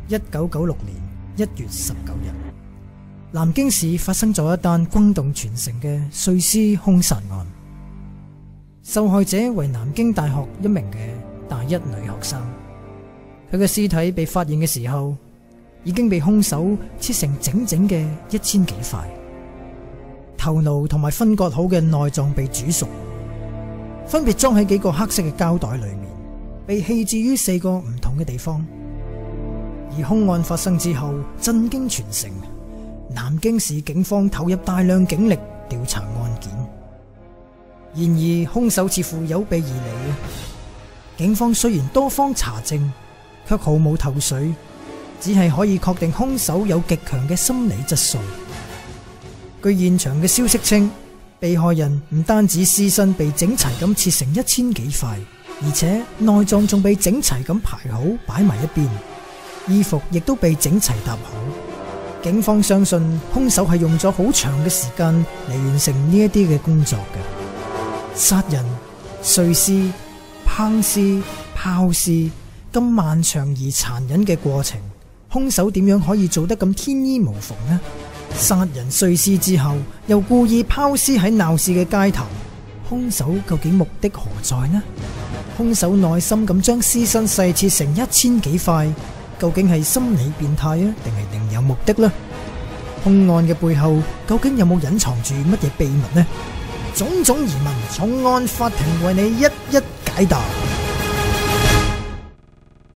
1996年1月19日，南京市發生咗一單轟動全城嘅碎屍兇殺案。受害者為南京大學一名嘅大一女學生，佢嘅屍體被發現嘅時候，已經被兇手切成整整嘅1000幾塊，頭顱同埋分割好嘅內臟被煮熟，分別裝喺幾個黑色嘅膠袋裏面，被棄置於4個唔同嘅地方。而兇案發生之後，震驚全城，南京市警方投入大量警力調查案件。然而兇手似乎有備而嚟，警方雖然多方查證，卻毫無頭緒，只係可以確定兇手有極強嘅心理質素。據現場嘅消息稱，被害人唔單止屍身被整齊咁切成1000幾塊，而且內臟仲被整齊咁排好擺埋一邊，衣服亦都被整齊搭好。警方相信兇手係用咗好長嘅時間嚟完成呢一啲嘅工作嘅。殺人、碎屍、烹屍、拋屍，咁漫長而殘忍嘅過程，兇手點樣可以做得咁天衣無縫呢？殺人碎屍之後，又故意拋屍喺鬧市嘅街頭，兇手究竟目的何在呢？兇手耐心咁將屍身細切成1000幾塊，究竟係心理變態啊，定係另有目的呢？兇案嘅背後究竟有冇隱藏住乜嘢秘密呢？種種疑問，重案法庭為你一一解答。